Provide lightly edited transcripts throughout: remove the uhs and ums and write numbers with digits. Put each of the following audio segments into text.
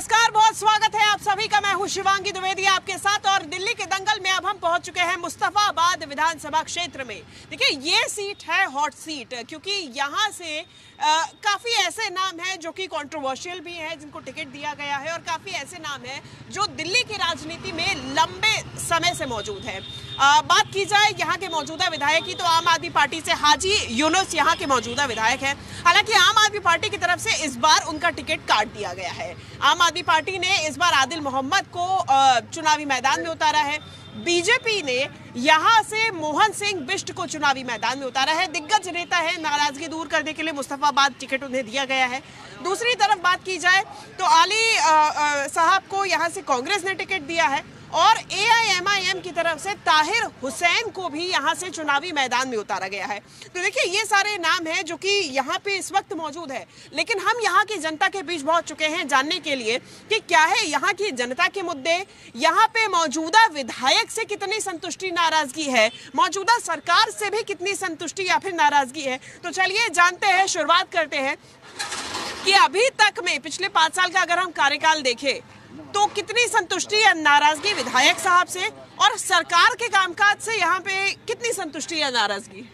नमस्कार, बहुत स्वागत है आप सभी का। मैं हूं शिवांगी द्विवेदी आपके साथ। और दिल्ली के दंगल में अब हम पहुंच चुके हैं मुस्तफाबाद विधानसभा क्षेत्र में। देखिए, ये सीट है हॉट सीट, क्योंकि यहां से काफी ऐसे नाम हैं जो कि कंट्रोवर्शियल भी हैं, जिनको टिकट दिया गया है, और काफी ऐसे नाम हैं जो दिल्ली की राजनीति में लंबे समय से मौजूद है। बात की जाए यहाँ के मौजूदा विधायक की, तो आम आदमी पार्टी से हाजी यूनुस यहाँ के मौजूदा विधायक हैं। हालांकि आम आदमी पार्टी की तरफ से इस बार उनका टिकट काट दिया गया है। आम आदमी पार्टी ने इस बार आदिल मोहम्मद को चुनावी मैदान में उतारा है। बीजेपी ने यहां से मोहन सिंह बिष्ट को चुनावी मैदान में उतारा है। दिग्गज नेता है, नाराजगी दूर करने के लिए मुस्तफाबाद टिकट उन्हें दिया गया है। दूसरी तरफ बात की जाए तो आली साहब को यहां से कांग्रेस ने टिकट दिया है, और AIMIM की तरफ से ताहिर हुसैन को भी यहां से चुनावी मैदान में उतारा गया है। तो देखिए, ये सारे नाम हैं जो कि यहां पे इस वक्त मौजूद है। लेकिन हम यहां की जनता के बीच पहुंच चुके हैं जानने के लिए कि क्या है यहां की जनता के मुद्दे, यहां पे मौजूदा विधायक से कितनी संतुष्टि नाराजगी है, मौजूदा सरकार से भी कितनी संतुष्टि या फिर नाराजगी है। तो चलिए जानते हैं, शुरुआत करते हैं कि अभी तक में पिछले 5 साल का अगर हम कार्यकाल देखें तो कितनी संतुष्टि या नाराजगी विधायक साहब से, और सरकार के कामकाज से यहाँ पे कितनी संतुष्टि या नाराजगी।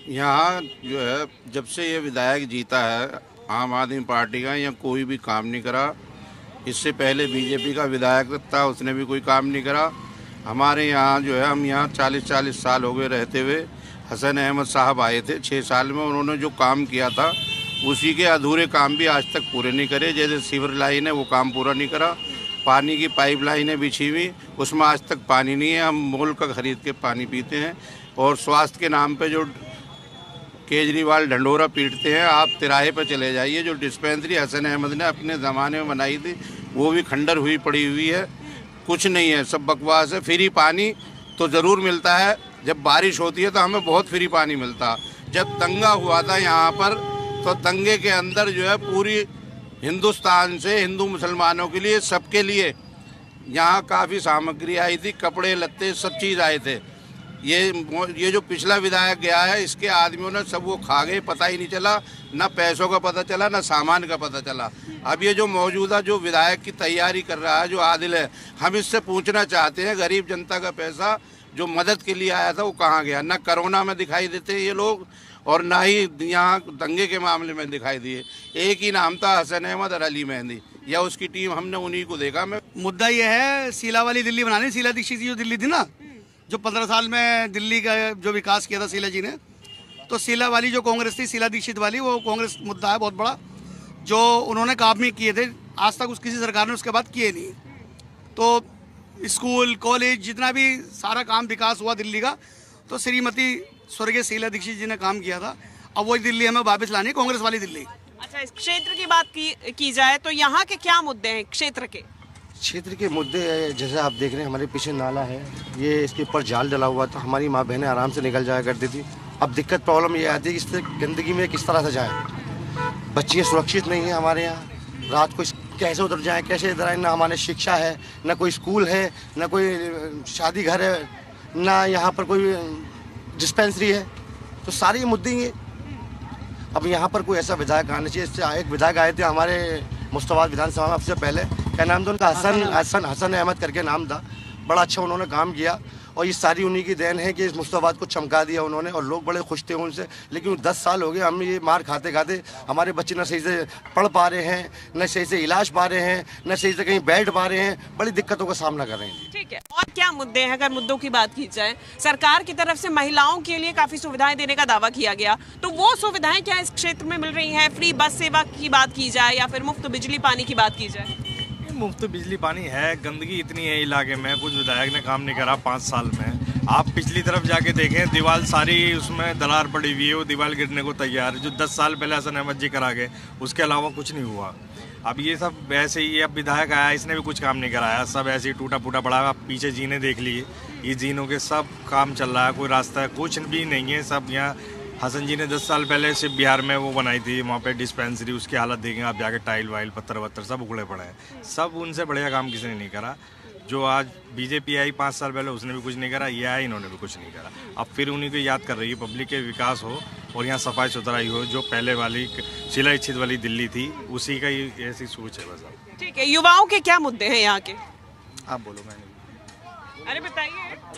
यहाँ जो है, जब से ये विधायक जीता है आम आदमी पार्टी का, यहाँ कोई भी काम नहीं करा। इससे पहले बीजेपी का विधायक था, उसने भी कोई काम नहीं करा। हमारे यहाँ जो है, हम यहाँ 40 साल हो गए रहते हुए। हसन अहमद साहब आए थे 6 साल में, उन्होंने जो काम किया था उसी के अधूरे काम भी आज तक पूरे नहीं करे। जैसे सीवर लाइन है, वो काम पूरा नहीं करा। पानी की पाइपलाइनें बिछी हुई, उसमें आज तक पानी नहीं है। हम मोल का खरीद के पानी पीते हैं। और स्वास्थ्य के नाम पे जो केजरीवाल ढंडोरा पीटते हैं, आप तिराहे पर चले जाइए। जो डिस्पेंसरी हसन अहमद ने अपने ज़माने में बनाई थी, वो भी खंडर हुई पड़ी हुई है। कुछ नहीं है, सब बकवास है। फ्री पानी तो ज़रूर मिलता है, जब बारिश होती है तो हमें बहुत फ्री पानी मिलता। जब दंगा हुआ था यहाँ पर, तो दंगे के अंदर जो है पूरी हिंदुस्तान से हिंदू मुसलमानों के लिए, सबके लिए यहाँ काफ़ी सामग्री आई थी, कपड़े लत्ते सब चीज़ आए थे। ये जो पिछला विधायक गया है, इसके आदमियों ने सब वो खा गए, पता ही नहीं चला। ना पैसों का पता चला, ना सामान का पता चला। अब ये जो मौजूदा जो विधायक की तैयारी कर रहा है, जो आदिल है, हम इससे पूछना चाहते हैं, गरीब जनता का पैसा जो मदद के लिए आया था वो कहाँ गया? ना कोरोना में दिखाई देते ये लोग, और ना ही यहाँ दंगे के मामले में दिखाई दिए। एक ही नाम था, हसन अहमद और अली मेहंदी, या उसकी टीम, हमने उन्हीं को देखा। मुद्दा ये है, शीला वाली दिल्ली बनानी। शीला दीक्षित जी जो दिल्ली थी ना, जो 15 साल में दिल्ली का जो विकास किया था शीला जी ने, तो शीला वाली जो कांग्रेस थी, शीला दीक्षित वाली, वो कांग्रेस मुद्दा है बहुत बड़ा, जो उन्होंने काम भी किए थे। आज तक किसी सरकार ने उसके बाद किए नहीं। तो स्कूल कॉलेज जितना भी सारा काम विकास हुआ दिल्ली का, तो श्रीमती स्वर्गीय शीला दीक्षित जी ने काम किया था। अब वही दिल्ली हमें वापस लानी है, कांग्रेस वाली दिल्ली। अच्छा, इस क्षेत्र की बात की जाए तो यहाँ के क्या मुद्दे हैं क्षेत्र के? क्षेत्र के मुद्दे जैसे आप देख रहे हैं, हमारे पीछे नाला है, ये इसके ऊपर जाल डला हुआ था। हमारी माँ बहनें आराम से निकल जाया करती थी। अब दिक्कत प्रॉब्लम ये आती है कि इस गंदगी में किस तरह से जाएं। बच्चियाँ सुरक्षित नहीं है हमारे यहाँ, रात को कैसे उतर जाएं, कैसे इधर आए। ना हमारे शिक्षा है, ना कोई स्कूल है, ना कोई शादी घर है, ना यहाँ पर कोई डिस्पेंसरी है। तो सारे ये मुद्दे हैं। अब यहाँ पर कोई ऐसा विधायक आना चाहिए। इससे एक विधायक आए थे हमारे मुस्तफाबाद विधानसभा में सबसे पहले, क्या नाम था उनका? हसन अहमद करके नाम था। बड़ा अच्छा उन्होंने काम किया, और ये सारी उन्हीं की देन है कि इस मुस्तफाबाद को चमका दिया उन्होंने, और लोग बड़े खुश थे उनसे। लेकिन 10 साल हो गए हम ये मार खाते खाते, हमारे बच्चे न सही से पढ़ पा रहे हैं, न सही से इलाज पा रहे हैं, न सही से कहीं बैठ पा रहे हैं। बड़ी दिक्कतों का सामना कर रहे हैं। ठीक है, और क्या मुद्दे हैं? अगर मुद्दों की बात की जाए, सरकार की तरफ से महिलाओं के लिए काफी सुविधाएं देने का दावा किया गया, तो वो सुविधाएं क्या इस क्षेत्र में मिल रही हैं? फ्री बस सेवा की बात की जाए, या फिर मुफ्त बिजली पानी की बात की जाए? मुफ्त बिजली पानी है, गंदगी इतनी है इलाके में, कुछ विधायक ने काम नहीं करा 5 साल में। आप पिछली तरफ जाके देखें, दीवार सारी उसमें दरार पड़ी हुई है, वो दीवार गिरने को तैयार है। जो 10 साल पहले हसन अहमद जी करा गए, उसके अलावा कुछ नहीं हुआ। अब ये सब ऐसे ही, अब विधायक आया, इसने भी कुछ काम नहीं कराया, सब ऐसे ही टूटा फूटा पड़ा। आप पीछे जीने देख लिए, ये जीनों के सब काम चल रहा है, कोई रास्ता कुछ भी नहीं है। सब यहाँ हसन जी ने 10 साल पहले सिर्फ बिहार में वो बनाई थी, वहाँ पे डिस्पेंसरी, उसकी हालत देखें आप जाके, टाइल वाइल पत्थर वत्थर सब उखड़े पड़े हैं। सब उनसे बढ़िया काम किसी ने नहीं करा। जो आज बीजेपी आई 5 साल पहले, उसने भी कुछ नहीं करा, ये आई, इन्होंने भी कुछ नहीं करा। अब फिर उन्हीं को याद कर रही है पब्लिक के विकास हो, और यहाँ सफाई सुथराई हो, जो पहले वाली शीला दीक्षित वाली दिल्ली थी उसी का ही ऐसी सोच है बस। ठीक है, युवाओं के क्या मुद्दे हैं यहाँ के? आप बोलो। मैंने अरे बताइए।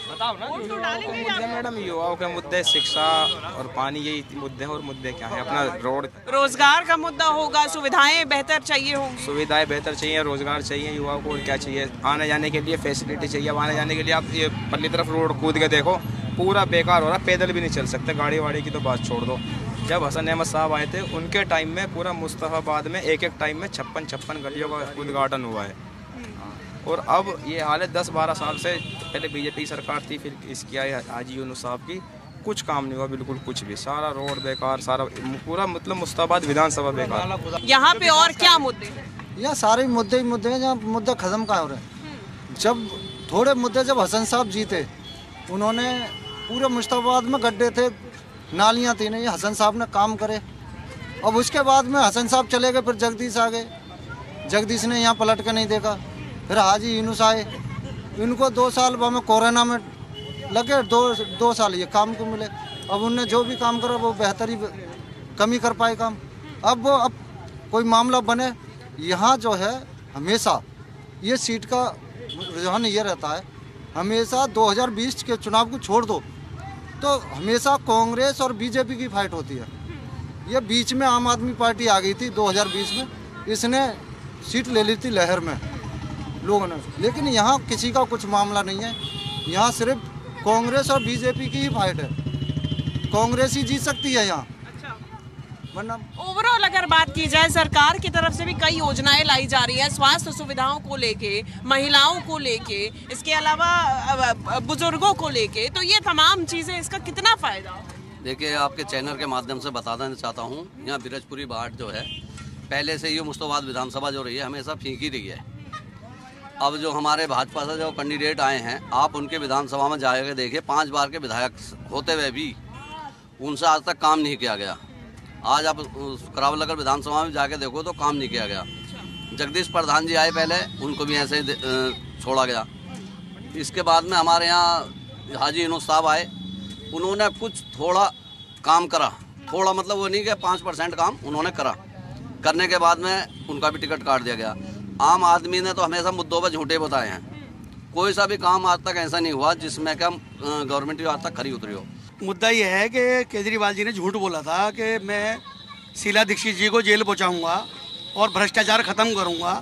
बताओ ना। वोट तो डालेंगे ही आप। मुद्दे मैडम युवाओं के मुद्दे शिक्षा और पानी, यही मुद्दे हैं। और मुद्दे क्या है? अपना रोड, रोजगार का मुद्दा होगा, सुविधाएं बेहतर चाहिए होंगी। सुविधाएं बेहतर चाहिए, रोजगार चाहिए युवाओं को। और क्या चाहिए? आने जाने के लिए फैसिलिटी चाहिए। अब आने जाने के लिए आप ये पल्ली तरफ रोड कूद के देखो, पूरा बेकार हो रहा, पैदल भी नहीं चल सकते, गाड़ी वाड़ी की तो बात छोड़ दो। जब हसन अहमद साहब आए थे उनके टाइम में पूरा मुस्तफाबाद में एक टाइम में 56 गलियों का उद्घाटन हुआ है। और अब ये हाल है 10-12 साल से। पहले बीजेपी सरकार थी, फिर इसकी आई हाजी यूनुस साहब की, कुछ काम नहीं हुआ, बिल्कुल कुछ भी। सारा रोड बेकार, सारा पूरा मतलब मुस्तफाबाद विधानसभा बेकार। यहाँ पे और क्या मुद्दे हैं? यहाँ सारे मुद्दे ही मुद्दे हैं, जहाँ मुद्दा खत्म कहाँ हो रहे हैं। जब थोड़े मुद्दे जब हसन साहब जीते, उन्होंने पूरे मुस्तफाबाद में गड्ढे थे, नालियाँ थी नहीं, हसन साहब ने काम करे। अब उसके बाद में हसन साहब चले गए, फिर जगदीश आ गए, जगदीश ने यहाँ पलट के नहीं देखा। फिर हाजी यूनुस आए, इनको 2 साल हमें कोरोना में लगे, 2 साल ये काम को मिले। अब उनने जो भी काम करा वो बेहतर ही कम ही कर पाए काम। अब कोई मामला बने, यहाँ जो है हमेशा ये सीट का रुझान ये रहता है, हमेशा 2020 के चुनाव को छोड़ दो तो हमेशा कांग्रेस और बीजेपी की फाइट होती है। ये बीच में आम आदमी पार्टी आ गई थी 2020 में, इसने सीट ले ली थी लहर में लोगों ने। लेकिन यहाँ किसी का कुछ मामला नहीं है, यहाँ सिर्फ कांग्रेस और बीजेपी की ही फाइट है। कांग्रेस ही जीत सकती है यहाँ। वरना ओवरऑल अगर बात की जाए, सरकार की तरफ से भी कई योजनाएं लाई जा रही हैं, स्वास्थ्य सुविधाओं को लेके, महिलाओं को लेके, इसके अलावा बुजुर्गों को लेके, तो ये तमाम चीजें, इसका कितना फायदा? देखिए, आपके चैनल के माध्यम से बता देना चाहता हूँ, यहाँ बिरजपुरी बाट जो है पहले से ये मुस्तफाबाद विधानसभा जो रही है हमेशा फीकी रही है। अब जो हमारे भाजपा से जो कैंडिडेट आए हैं, आप उनके विधानसभा में जाकर देखिए, 5 बार के विधायक होते हुए भी उनसे आज तक काम नहीं किया गया। आज आप करावल नगर विधानसभा में जाके देखो तो काम नहीं किया गया। जगदीश प्रधान जी आए पहले, उनको भी ऐसे ही छोड़ा गया। इसके बाद में हमारे यहाँ हाजी यूनुस साहब आए, उन्होंने कुछ थोड़ा काम करा, थोड़ा मतलब वो नहीं कि 5% काम उन्होंने करा। करने के बाद में उनका भी टिकट काट दिया गया। आम आदमी ने तो हमेशा मुद्दों पर झूठे बताए हैं, कोई सा भी काम आज तक ऐसा नहीं हुआ जिसमें क्या गवर्नमेंट आज तक खरी उतरी हो। मुद्दा ये है कि केजरीवाल जी ने झूठ बोला था कि मैं शीला दीक्षित जी को जेल पहुंचाऊंगा और भ्रष्टाचार खत्म करूंगा।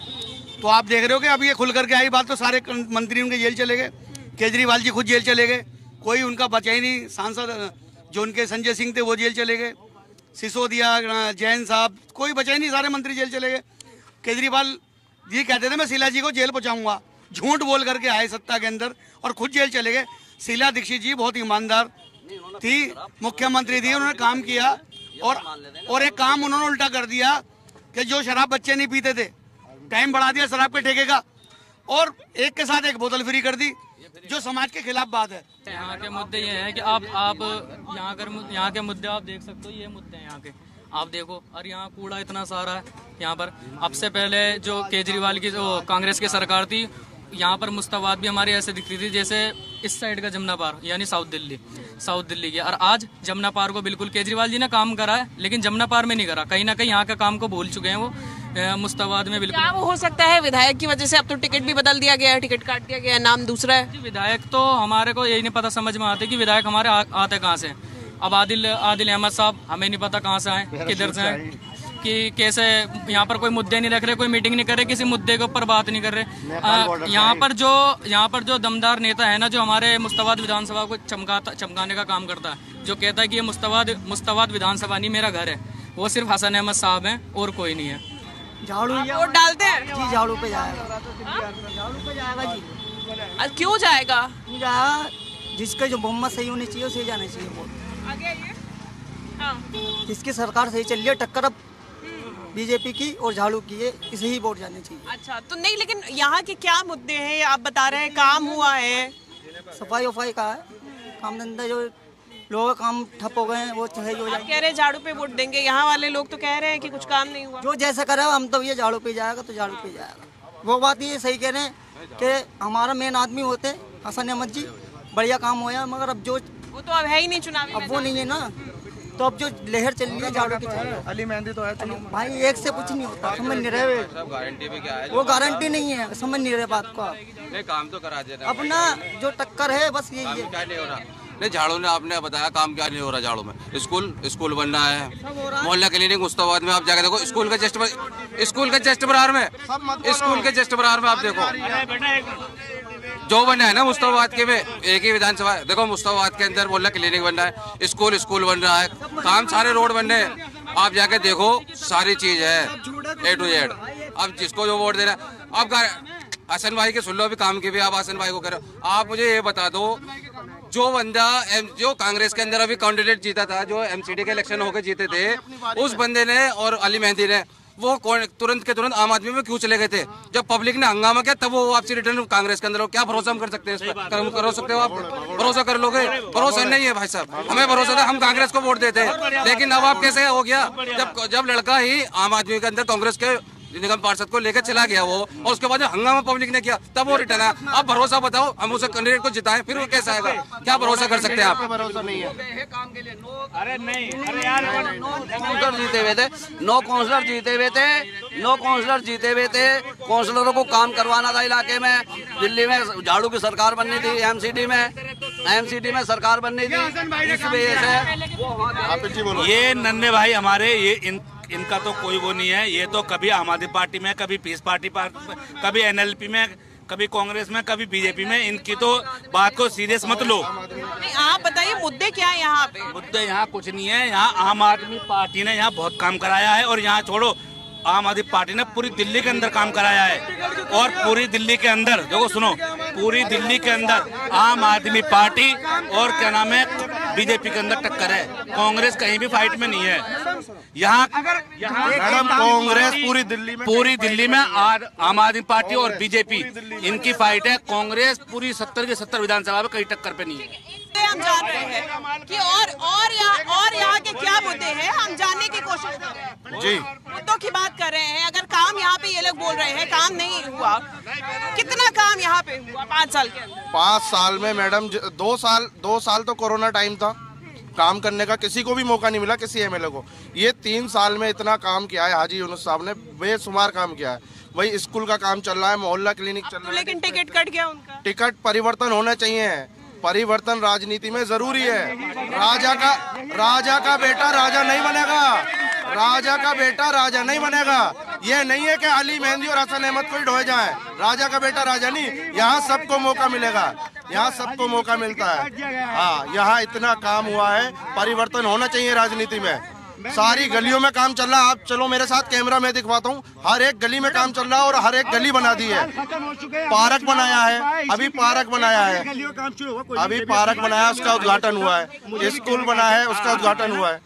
तो आप देख रहे हो कि अब ये खुल करके आई बात, तो सारे मंत्री उनके जेल चले गए, केजरीवाल जी खुद जेल चले गए, कोई उनका बचा ही नहीं। सांसद जो उनके संजय सिंह थे वो जेल चले गए, सिसोदिया, जैन साहब, कोई बचा ही नहीं, सारे मंत्री जेल चले गए। केजरीवाल जी कहते थे मैं शीला जी को जेल पहुंचाऊंगा, झूठ बोल करके आए सत्ता के अंदर और खुद जेल चले गए। शीला दीक्षित जी बहुत ईमानदार थी, मुख्यमंत्री थी, उन्होंने काम किया और एक काम उन्होंने उल्टा कर दिया कि जो शराब बच्चे नहीं पीते थे, टाइम बढ़ा दिया शराब के ठेके का और एक के साथ एक बोतल फ्री कर दी, जो समाज के खिलाफ बात है। यहाँ के मुद्दे ये हैं कि आप यहाँ के मुद्दे आप देख सकते हो, ये मुद्दे हैं यहाँ के, आप देखो। और यहाँ कूड़ा इतना सारा है यहाँ पर। अब से पहले जो केजरीवाल की जो कांग्रेस की सरकार थी, यहाँ पर मुस्तफाबाद भी हमारी ऐसे दिखती थी जैसे इस साइड का जमुना पार, यानी साउथ दिल्ली की। और आज जमुना पार को बिल्कुल केजरीवाल जी ने काम करा है, लेकिन जमुना पार में नहीं करा। कहीं ना कहीं यहाँ का काम को भूल चुके हैं वो, मुस्तफाबाद में बिल्कुल। क्या वो हो सकता है विधायक की वजह से? अब तो टिकट भी बदल दिया गया है, टिकट काट दिया गया है, नाम दूसरा है। विधायक तो हमारे को यही नहीं पता समझ में आते कि विधायक हमारे आते कहाँ से। अब आदिल अहमद साहब, हमें नहीं पता कहाँ से आए, किधर से आए, कि कैसे यहाँ पर कोई मुद्दे नहीं रख रहे, कोई मीटिंग नहीं कर रहे, किसी मुद्दे के ऊपर बात नहीं कर रहे। यहाँ पर जो दमदार नेता है ना, जो हमारे मुस्तफाबाद विधानसभा को चमकाने का काम करता है, जो कहता है कि ये मुस्तफाबाद विधानसभा नहीं मेरा घर है, वो सिर्फ हसन अहमद साहब हैं और कोई नहीं है। झाड़ू वोट डालते हैं जी, झाड़ू पे जाएगा, झाड़ू पे जाएगा जी। क्यों जाएगा? जिसका जो बहुमत सही होनी चाहिए उसे जाना चाहिए वोट। आगे आइए। हाँ। जिसकी सरकार सही चल रही है, टक्कर अब बीजेपी की और झाड़ू की है, इसे ही वोट जाने चाहिए। अच्छा, तो नहीं, लेकिन यहाँ के क्या मुद्दे हैं? आप बता रहे हैं काम हुआ है, सफाई वफाई का है, काम धंधा जो लोगों का काम ठप हो गए हैं वो सही हो जाए। कह रहे झाड़ू पे वोट देंगे, यहाँ वाले लोग तो कह रहे हैं कि कुछ काम नहीं हुआ। जो जैसा करे हम तो ये झाड़ू पे जाएगा तो झाड़ू पे जाएगा। वो बात ये सही कह रहे हैं कि हमारा मेन आदमी होते हसन अहमद जी, बढ़िया काम होया, मगर अब जो वो तो अब है ही नहीं चुनावी, अब वो नहीं है ना, तो अब जो लहर चल रही है झाड़ू की चाहिए। अली मेहंदी तो है भाई एक से कुछ नहीं होता, समझ नहीं रहे। गारंटी भी क्या है? वो गारंटी नहीं है, समझ नहीं रहे बात को। नहीं, काम तो करा देना। अपना जो टक्कर है बस यही है। क्या नहीं हो रहा? नहीं, झाड़ू ने आपने बताया काम क्या नहीं हो रहा झाड़ू में। स्कूल बन रहा है, मोहल्ला क्लिनिक मुस्तफाबाद में आप जाके देखो, स्कूल के जस्ट बराबर में आप देखो जो बना है ना मुस्तफाबाद के में, एक ही विधानसभा देखो, मुस्तफाबाद के अंदर मोहल्ला क्लिनिक बन रहा है, स्कूल बन रहा है, काम सारे रोड बन रहे हैं, आप जाके देखो सारी चीज है A to Z। अब जिसको जो वोट दे रहा है, अब हसन भाई के सुन लो, अभी काम के भी आप हसन भाई को कह रहे हो। आप मुझे ये बता दो, जो बंदा जो कांग्रेस के अंदर अभी कैंडिडेट जीता था, जो MCD के इलेक्शन होकर जीते थे, उस बंदे ने और अली मेहंदी ने वो तुरंत के तुरंत आम आदमी में क्यों चले गए थे? जब पब्लिक ने हंगामा किया तब वो वापसी रिटर्न कांग्रेस के अंदर हो। क्या भरोसा हम कर सकते हैं इस पर? कर सकते हो आप? भरोसा कर लोगे? भरोसा नहीं है भाई साहब, हमें भरोसा था, हम कांग्रेस को वोट देते हैं। लेकिन अब आप कैसे हो गया, जब लड़का ही आम आदमी के अंदर कांग्रेस के निगम पार्षद को लेकर चला गया वो, और उसके बाद हंगामा पब्लिक ने किया तब वो रिटर्न आया। अब भरोसा बताओ, हम उस कैंडिडेट को जिताएं, फिर वो कैसा आएगा? क्या भरोसा कर सकते हैं आप? भरोसा नहीं है। अरे नहीं, अरे यार, काउंसलर जीते हुए थे, 9 काउंसलर जीते हुए थे। काउंसलरों को काम करवाना था इलाके में। दिल्ली में झाड़ू की सरकार बननी थी, MCD में सरकार बननी थी। इस वजह से ये नन्हे भाई हमारे, ये इनका तो कोई वो नहीं है। ये तो कभी आम आदमी पार्टी में, कभी पीस पार्टी कभी NLP में, कभी कांग्रेस में, कभी BJP में। इनकी तो बात को सीरियस मत लो। नहीं, आप बताइए मुद्दे क्या है यहाँ पे? मुद्दे यहाँ कुछ नहीं है। यहाँ आम आदमी पार्टी ने यहाँ बहुत काम कराया है, और यहाँ छोड़ो, आम आदमी पार्टी ने पूरी दिल्ली के अंदर काम कराया है। और पूरी दिल्ली के अंदर देखो, सुनो, पूरी दिल्ली के अंदर आम आदमी पार्टी और क्या नाम है BJP के अंदर टक्कर है। कांग्रेस कहीं भी फाइट में नहीं है। यहाँ मैडम कांग्रेस पूरी दिल्ली में आम आदमी पार्टी और BJP इनकी फाइट है। कांग्रेस पूरी 70 के 70 विधानसभा में कहीं टक्कर पे नहीं है। हम जान रहे हैं कि और यहाँ के क्या मुद्दे हैं, हम जानने की कोशिश कर रहे हैं। जी, मुद्दों की बात कर रहे हैं। अगर काम यहाँ पे ये लोग बोल रहे हैं काम नहीं हुआ, कितना काम यहाँ पे हुआ 5 साल के अंदर? 5 साल में मैडम 2 साल तो कोरोना टाइम था, काम करने का किसी को भी मौका नहीं मिला, किसी MLA को। ये 3 साल में इतना काम किया है हाजी यूनुस साहब ने, बेशुमार काम किया है। वही स्कूल का काम चल रहा है, मोहल्ला क्लिनिक चल रहा है। लेकिन टिकट कट गया उनका। टिकट परिवर्तन होना चाहिए। परिवर्तन राजनीति में जरूरी है। राजा का बेटा राजा नहीं बनेगा। राजा का बेटा राजा नहीं बनेगा। ये नहीं है कि अली मेहंदी और हसन अहमद को ही ढोए जाए। राजा का बेटा राजा नहीं, यहाँ सबको मौका मिलेगा, यहाँ सबको मौका मिलता है। हाँ, यहाँ इतना काम हुआ है, परिवर्तन होना चाहिए राजनीति में। सारी गलियों में काम चल रहा है। आप चलो मेरे साथ, कैमरा में दिखवाता हूँ। हर एक गली में काम चल रहा है और हर एक गली बना दी है। पार्क बनाया है, अभी पार्क बनाया है, उसका उद्घाटन हुआ है। स्कूल बना है, उसका उद्घाटन हुआ है।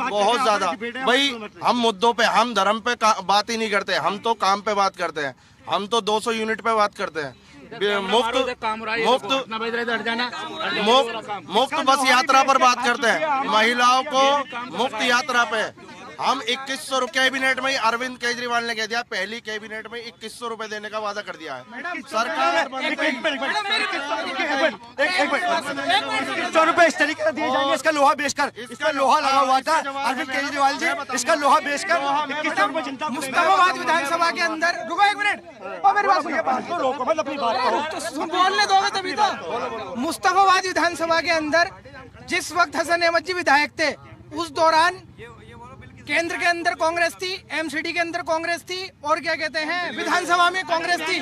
बहुत ज्यादा। भाई हम मुद्दों पे, हम धर्म पे बात ही नहीं करते, हम तो काम पे बात करते हैं। हम तो 200 यूनिट पे बात करते हैं। मुफ्त बस यात्रा पर बात करते हैं। महिलाओं को मुफ्त यात्रा पे हम 2100 रुपये कैबिनेट में ही अरविंद केजरीवाल ने कह दिया, पहली कैबिनेट में 2100 रुपए देने का वादा कर दिया है सरकार। 100 रुपए इस तरीके से दिए जाएंगे। इसका लोहा बेचकर, इसका लोहा लगा हुआ था अरविंद केजरीवाल जी, इसका लोहा बेचकर मुस्तफाबाद विधानसभा के अंदर, रुको 1 मिनट, मेरी बात बोलने दोगे तभी तो। मुस्तफाबाद विधानसभा के अंदर जिस वक्त हसन अहमद जी विधायक थे, उस दौरान केंद्र के अंदर कांग्रेस थी, MCD के अंदर कांग्रेस थी, और क्या कहते हैं विधानसभा में कांग्रेस थी।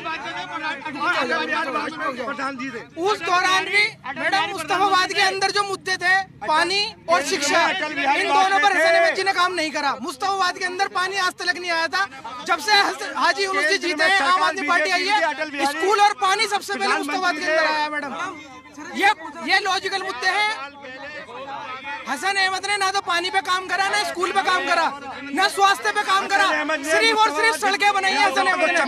उस दौरान भी मैडम मुस्तफाबाद के अंदर जो मुद्दे थे, पानी और शिक्षा, इन दोनों पर हसन अहमद जी ने काम नहीं करा। मुस्तफाबाद के अंदर पानी आज तक नहीं आया था। जब से हाजी यूनुस जी जीते हैं, आम आदमी पार्टी आई है, स्कूल और पानी सबसे पहले मुस्तफाबाद के अंदर आया मैडम। ये लॉजिकल मुद्दे हैं। हसन अहमद ने ना तो पानी पे काम करा, ना स्कूल पे काम करा, ना स्वास्थ्य पे काम करा, सिर्फ और सिर्फ सड़कें बनाई है हसन अहमद ने।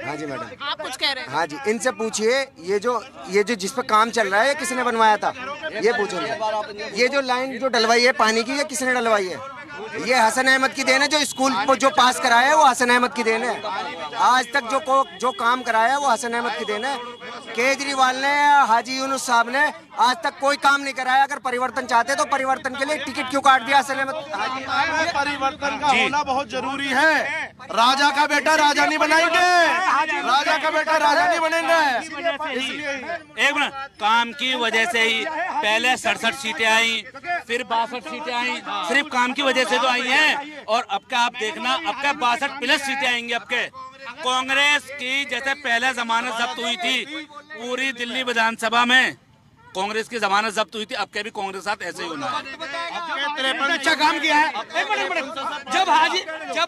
हाँ जी मैडम, आप कुछ कह रहे हैं? हाँ जी, इनसे पूछिए ये जो जिस पे काम चल रहा है किसने बनवाया था, ये पूछेंगे। ये जो लाइन जो डलवाई है पानी की, ये किसने डलवाई है? ये हसन अहमद की देन है। जो स्कूल को जो पास कराया है वो हसन अहमद की देन है। आज तक जो काम कराया है वो हसन अहमद की देन है। केजरीवाल ने, हाजी यूनुस साहब ने आज तक कोई काम नहीं कराया। अगर परिवर्तन चाहते तो परिवर्तन के लिए टिकट क्यों काट दिया? असल में परिवर्तन का होना बहुत जरूरी है। राजा का बेटा राजा नहीं बनाएंगे, राजा का बेटा राजा नहीं बनेंगे। एक मिनट, काम की वजह से ही पहले 67 सीटें आई, फिर 62 सीटें आई, सिर्फ काम की वजह से तो आई हैं। और अब का आप देखना, अब का 62 प्लस सीटें आएंगी। अब के कांग्रेस की जैसे पहले जमानत जब्त हुई थी पूरी दिल्ली विधानसभा में, कांग्रेस की जमानत जब्त हुई थी, अब के भी कांग्रेस साथ ऐसे ही होना है। अच्छा काम किया है। जब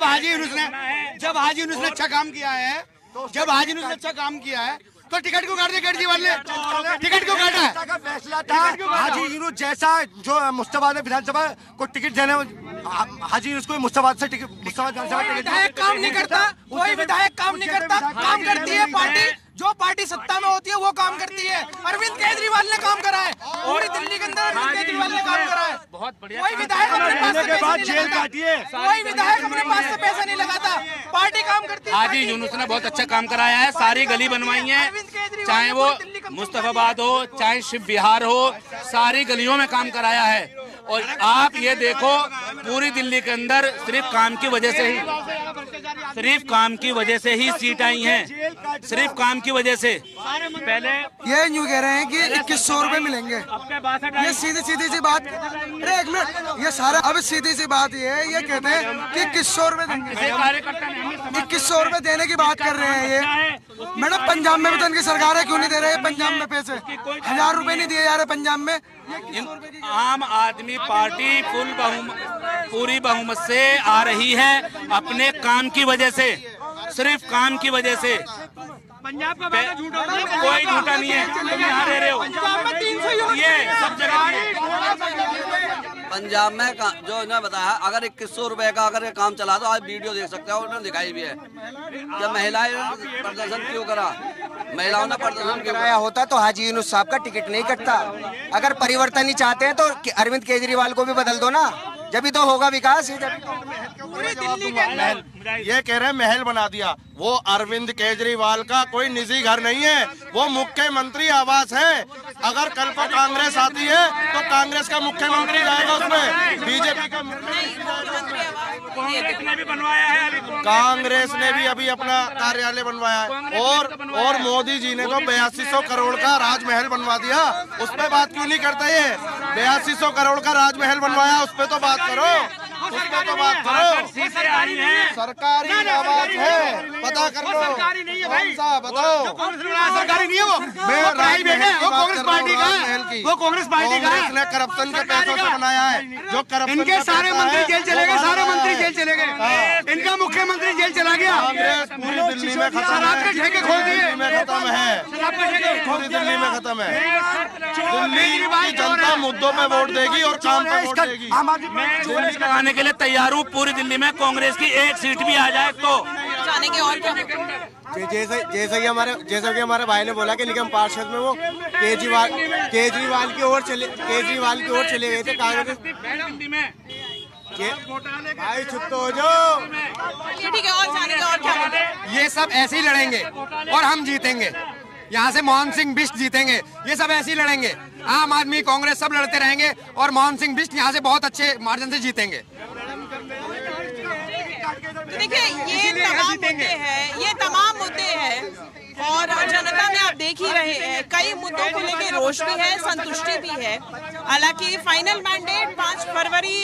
हाजी यूनुस ने अच्छा काम किया है, जब हाजी यूनुस ने अच्छा काम किया है तो टिकट क्यों काट दिया केजरीवाल ने? टिकट क्यों काटा है? का फैसला था हाजी यूनुस जैसा जो मुश्ताबाद में विधानसभा को टिकट देने, हाजी यूनुस को मुश्ताबाद से टिकट, विधायक काम नहीं करता, कोई विधायक काम नहीं करता, काम करती है पार्टी। जो पार्टी सत्ता में होती है वो काम करती है। अरविंद केजरीवाल ने काम करा है पूरी दिल्ली के अंदर, अरविंद केजरीवाल ने काम करा है। बहुत बढ़िया। कोई विधायक अपने पास से पैसा नहीं लगाता, कोई विधायक अपने पास से पैसा नहीं लगाता, पार्टी काम करती है। हाजी यूनुस ने बहुत अच्छा काम कराया है, सारी गली बनवाई है, चाहे वो मुस्तफाबाद हो, चाहे शिव विहार हो, सारी गलियों में काम कराया है। और आप ये देखो पूरी दिल्ली के अंदर सिर्फ काम की वजह से ही सीट आई हैं, सिर्फ काम की वजह से। पहले ये न्यू कह रहे हैं कि 2100 रुपए मिलेंगे, ये सीधी सी बात। अरे एक मिनट, ये सारा अब सीधी सी बात ये कहते हैं कि 2100 रुपए देंगे, 2100 रुपए देने की बात कर रहे हैं ये। मैडम पंजाब में भी तो इनकी सरकार है, क्यों नहीं दे रहे पंजाब में पैसे? 1000 रुपए नहीं दिए जा रहे पंजाब में। आम आदमी पार्टी पूरी बहुमत से आ रही है अपने काम की वजह से, सिर्फ काम की वजह से। पंजाब का वादा झूठा, कोई झूठा नहीं है, तुम यहाँ रह रहे हो, ये सब जगह। पंजाब में जो इन्होंने बताया, अगर 2100 रुपए का अगर ये काम चला तो आज वीडियो देख सकते हो, उन्होंने दिखाई भी है। जब महिलाएं प्रदर्शन क्यों करा, महिलाओं ने प्रदर्शन कराया होता तो हाजी यूनुस साहब का टिकट नहीं कटता। अगर परिवर्तन ही चाहते हैं तो अरविंद केजरीवाल को भी बदल दो ना, जब तो होगा विकास। ये कह रहे हैं महल बना दिया, वो अरविंद केजरीवाल का कोई निजी घर नहीं है, वो मुख्यमंत्री आवास है। अगर कल को कांग्रेस आती है तो कांग्रेस का मुख्यमंत्री जाएगा उसमें, बीजेपी का भी बनवाया है, कांग्रेस ने भी अभी अपना कार्यालय बनवाया है। और मोदी जी ने तो 8200 करोड़ का राजमहल बनवा दिया, उस पर बात क्यों नहीं करते? ये 8200 करोड़ का राजमहल बनवाया, उस पर तो बात करो, उस पर तो बात करो। सरकारी आवास है, पता कर लो कौन सा, बताओ। सरकारी नहीं है वो, प्राइवेट है, वो कांग्रेस पार्टी का है, वो कांग्रेस पार्टी का है। ने करप्शन के पैसों से बनाया है, जो करप्शन। इनके सारे मंत्री जेल चले गए, सारे मंत्री जेल चले गए, इनका मुख्यमंत्री जेल चला गया। कांग्रेस पूरी दिल्ली में शराब के ठेके खोल दिए, खत्म है, पूरी दिल्ली में खत्म है। दिल्ली की जनता मुद्दों पे वोट देगी और काम पे वोट देगी। मैं कराने के लिए तैयार हूँ, पूरी दिल्ली में कांग्रेस की एक सीट भी आ जाए तो। जैसे कि हमारे भाई ने बोला कि निगम पार्षद में वो केजरीवाल की ओर चले गए थे कांग्रेस। भाई चुप तो हो जाओ। ठीक है, और जानेंगे और क्या। ये सब ऐसे ही लड़ेंगे और हम जीतेंगे। यहाँ से मोहन सिंह बिष्ट जीतेंगे, ये सब ऐसे ही लड़ेंगे। आम आदमी कांग्रेस सब लड़ते रहेंगे और मोहन सिंह बिष्ट यहाँ से बहुत अच्छे मार्जिन से जीतेंगे। देखिए ये तमाम मुद्दे हैं और जनता में आप देख ही रहे हैं, कई मुद्दों को लेकर रोष भी है, संतुष्टि भी है। हालांकि फाइनल मैंडेट 5 फरवरी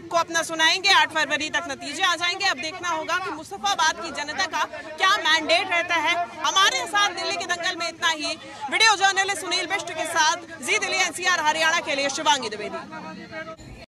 को अपना सुनाएंगे, 8 फरवरी तक नतीजे आ जाएंगे। अब देखना होगा कि मुस्तफाबाद की जनता का क्या मैंडेट रहता है। हमारे साथ दिल्ली के दंगल में इतना ही। वीडियो जर्नलिस्ट सुनील बिष्ट के साथ जी दिल्ली NCR हरियाणा के लिए शिवांगी द्विवेदी।